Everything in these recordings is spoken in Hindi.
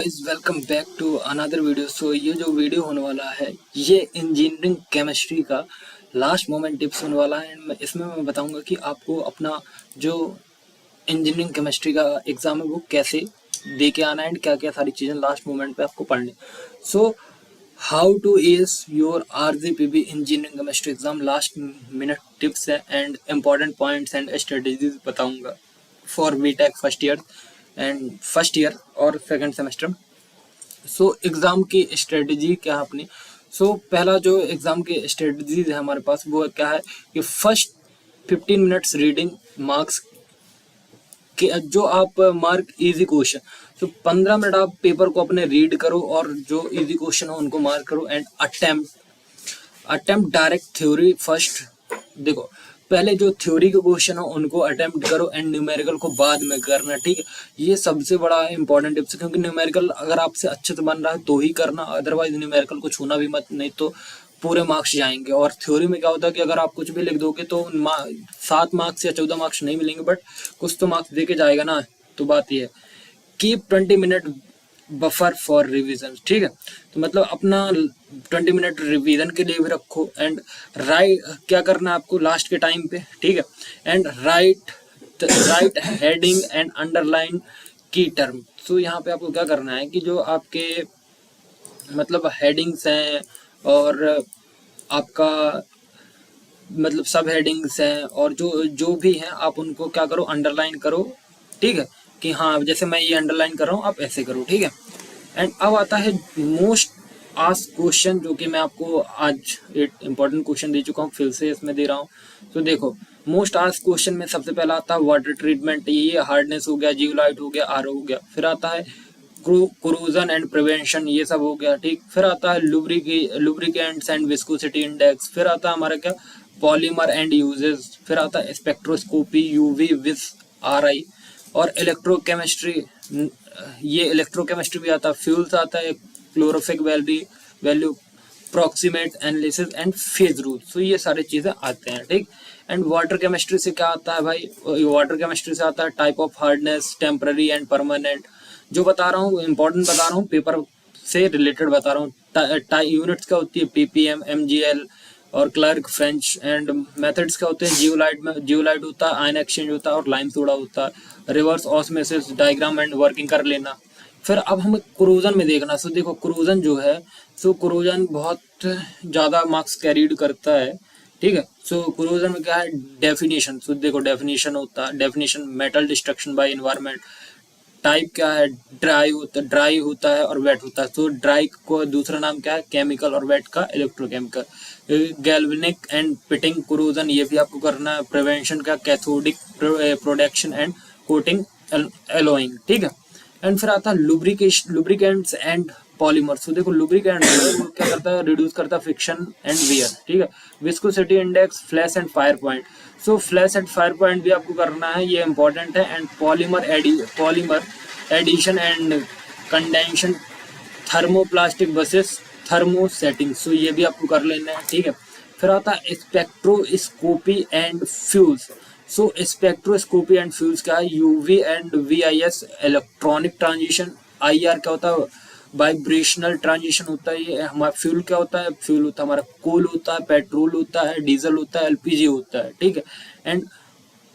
Guys welcome back to another video. So ये जो वीडियो होने वाला है ये इंजीनियरिंग केमिस्ट्री का लास्ट मोमेंट टिप्स होने वाला है। इसमें मैं बताऊंगा कि आपको अपना जो इंजीनियरिंग केमिस्ट्री का एग्जाम है वो कैसे दे के आना है एंड क्या क्या सारी चीज़ें लास्ट मोमेंट पे आपको पढ़नी। So how to ace your RGPB engineering chemistry exam last minute tips है and important points and strategies बताऊंगा फॉर बीटेक फर्स्ट ईयर और सेकंड सेमेस्टर। सो एग्ज़ाम की स्ट्रेटजी क्या है अपनी। पहला जो एग्ज़ाम की स्ट्रेटजीज है हमारे पास वो क्या है कि फर्स्ट 15 मिनट्स रीडिंग मार्क्स के जो आप मार्क इजी क्वेश्चन। 15 मिनट आप पेपर को अपने रीड करो और जो इजी क्वेश्चन हो उनको मार्क करो and attempt direct theory first. देखो पहले जो थ्योरी के क्वेश्चन हो उनको अटेम्प्ट करो एंड न्यूमेरिकल को बाद में करना, ठीक है। ये सबसे बड़ा इंपॉर्टेंट टिप्स है क्योंकि न्यूमेरिकल अगर आपसे अच्छे से बन रहा है तो ही करना, अदरवाइज न्यूमेरिकल को छूना भी मत, नहीं तो पूरे मार्क्स जाएंगे। और थ्योरी में क्या होता है कि अगर आप कुछ भी लिख दोगे तो 7 मार्क्स या 14 मार्क्स नहीं मिलेंगे, बट कुछ तो मार्क्स दे के जाएगा ना। तो बात यह है keep 20 minute buffer for revision, ठीक है। तो मतलब अपना 20 मिनट रिवीजन के लिए भी रखो एंड राइट क्या करना है आपको लास्ट के टाइम पे, ठीक है। And right heading and underline की टर्म। सो यहाँ पे आपको क्या करना है कि जो आपके मतलब हेडिंग्स हैं और आपका मतलब सब हेडिंग्स हैं और जो जो भी हैं आप उनको क्या करो अंडरलाइन करो, ठीक है। कि हाँ जैसे मैं ये अंडरलाइन कर रहा हूँ आप ऐसे करो, ठीक है। एंड अब आता है मोस्ट आस्क्ड क्वेश्चन जो कि मैं आपको आज एक इम्पॉर्टेंट क्वेश्चन दे चुका हूँ, फिर से इसमें दे रहा हूँ। तो देखो मोस्ट आस्क्ड क्वेश्चन में सबसे पहला आता है वाटर ट्रीटमेंट, ये हार्डनेस हो गया, जियोलाइट हो गया, आरओ हो गया। फिर आता है क्रूजन एंड प्रिवेंशन, ये सब हो गया, ठीक। फिर आता है लुब्रिकेंट्स एंड विस्कोसिटी इंडेक्स। फिर आता है हमारा क्या पॉलीमर एंड यूजेस। फिर आता है स्पेक्ट्रोस्कोपी, यूवी विस RI और इलेक्ट्रोकेमिस्ट्री, ये इलेक्ट्रोकेमिस्ट्री भी आता है। फ्यूल्स आता है, calorific value, proximate analysis and phase rule. So ये सारी चीजें आते हैं, ठीक। एंड वाटर केमिस्ट्री से क्या आता है भाई, वाटर केमिस्ट्री से आता है type of hardness, temporary and permanent. जो बता रहा हूँ इंपॉर्टेंट बता रहा हूँ, पेपर से रिलेटेड बता रहा हूँ। यूनिट्स क्या होती है PPM, MGL और क्लर्क, फ्रेंच। एंड मेथड्स क्या होते हैं, जियोलाइट होता है, आयन एक्सचेंज होता है और लाइम सोडा होता है। Reverse osmosis, diagram and working कर लेना। फिर अब हमें क्रूजन में देखना। सो देखो क्रूजन जो है, सो क्रूजन बहुत ज़्यादा मार्क्स कैरीड करता है, ठीक है। सो क्रूजन में क्या है डेफिनेशन। सो देखो डेफिनेशन होता है, definition metal destruction by environment. Type क्या है, ड्राई होता है और वेट होता है। तो ड्राई को दूसरा नाम क्या है केमिकल और वेट का इलेक्ट्रोकेमिकल। गैल्वेनिक एंड पिटिंग क्रूजन, ये भी आपको करना है। प्रिवेंशन का cathodic production and coating allowing, ठीक है। एंड फिर आता है लुब्रिकेंट्स एंड पॉलीमर्स। तो देखो लुब्रिकेंट वो क्या करता है, रिड्यूस करता है फ्रिक्शन एंड वियर, ठीक है। Viscosity index, flash and fire point. So flash and fire point भी आपको करना है, ये इंपॉर्टेंट है। And polymer addition and condensation, thermoplastic versus thermo setting. So ये भी आपको कर लेना है, ठीक है। फिर आता है spectroscopy and fuels. So spectroscopy and fuels क्या है, UV and VIS electronic transition. IR क्या होता है वाइब्रेशनल ट्रांजिशन होता है। ये हमारा फ्यूल क्या होता है, फ्यूल होता है हमारा कोल होता है, पेट्रोल होता है, डीजल होता है, LPG होता है, ठीक है। एंड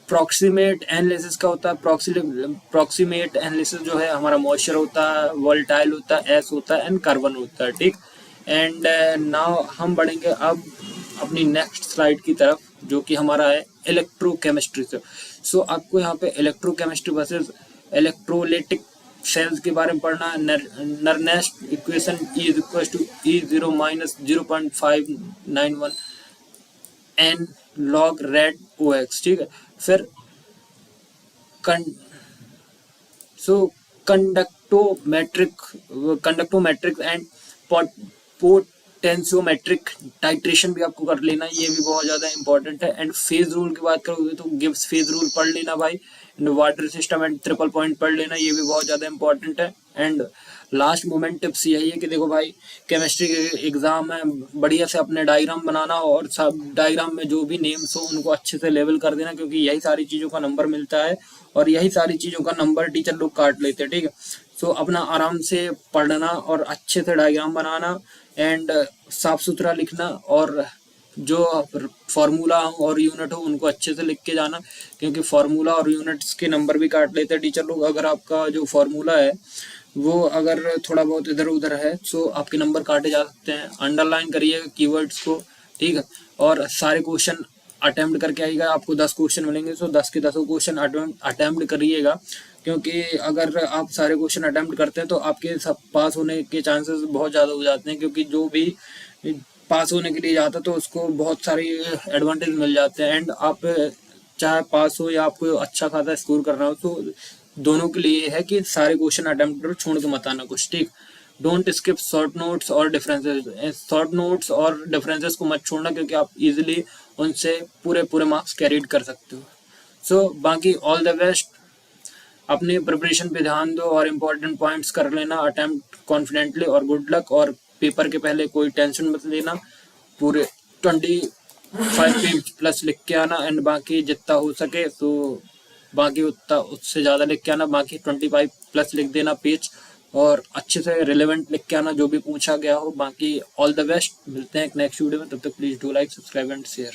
प्रॉक्सिमेट एनालिसिस का होता है, प्रॉक्सिमेट एनालिसिस जो है हमारा मॉइस्चर होता है, वोल्टाइल होता है, एस होता है एंड कार्बन होता है, ठीक। एंड नाउ हम बढ़ेंगे अब अपनी नेक्स्ट स्लाइड की तरफ जो कि हमारा है इलेक्ट्रोकेमिस्ट्री से। सो आपको यहाँ पे इलेक्ट्रोकेमिस्ट्री वर्सेस इलेक्ट्रोलाइटिक सेल्स के बारे में पढ़ना है। Nernst equation E=E0 - 0.591 n log red OX, ठीक है। फिर कंडक्टोमेट्रिक एंड पोटेंशियोमेट्रिक टाइट्रेशन भी आपको कर लेना, ये भी बहुत ज्यादा इंपॉर्टेंट है। एंड फेज रूल की बात करोगे तो गिब्स फेज रूल पढ़ लेना भाई। And water system and triple point पढ़ लेना, ये भी बहुत ज्यादा इंपॉर्टेंट है। एंड लास्ट मोमेंट टिप्स यही है कि देखो भाई केमिस्ट्री के एग्जाम में बढ़िया से अपने डायग्राम बनाना और सब डायग्राम में जो भी नेम्स हो उनको अच्छे से लेवल कर देना, क्योंकि यही सारी चीज़ों का नंबर मिलता है और यही सारी चीज़ों का नंबर टीचर लोग काट लेते हैं, ठीक है। सो अपना आराम से पढ़ना और अच्छे से डायग्राम बनाना एंड साफ सुथरा लिखना, और जो फार्मूला और यूनिट हो उनको अच्छे से लिख के जाना, क्योंकि फार्मूला और यूनिट्स के नंबर भी काट लेते हैं टीचर लोग। अगर आपका जो फार्मूला है वो अगर थोड़ा बहुत इधर उधर है तो आपके नंबर काटे जा सकते हैं। अंडरलाइन करिएगा कीवर्ड्स को, ठीक है, और सारे क्वेश्चन अटेम्प्ट करके आइएगा। आपको 10 क्वेश्चन मिलेंगे, तो 10 के 10 क्वेश्चन अटेम्प्ट करिएगा, क्योंकि अगर आप सारे क्वेश्चन अटेम्प्ट करते हैं तो आपके सब पास होने के चांसेस बहुत ज़्यादा हो जाते हैं, क्योंकि जो भी पास होने के लिए जाता है तो उसको बहुत सारी एडवांटेज मिल जाते हैं। एंड आप चाहे पास हो या आपको अच्छा खासा स्कोर करना हो, तो दोनों के लिए है कि सारे क्वेश्चन अटेम्प्ट करो, छोड़ के मत आना कुछ, ठीक। डोंट स्किप शॉर्ट नोट्स और डिफरेंसेस। शॉर्ट नोट्स और डिफरेंसेस को मत छोड़ना, क्योंकि आप इजीली उनसे पूरे मार्क्स कैरीड कर सकते हो। सो बाकी ऑल द बेस्ट, अपनी प्रिपरेशन पे ध्यान दो और इम्पोर्टेंट पॉइंट्स कर लेना अटेम्प्ट कॉन्फिडेंटली, और गुड लक। और पेपर के पहले कोई टेंशन मत लेना, पूरे 25 पेज प्लस लिख के आना, एंड बाकी जितना हो सके तो बाकी उतना उससे ज़्यादा लिख के आना, बाकी 25 प्लस लिख देना पेज, और अच्छे से रिलेवेंट लिख के आना जो भी पूछा गया हो। बाकी ऑल द बेस्ट, मिलते हैं एक नेक्स्ट वीडियो में, तब तक please do like, subscribe and share.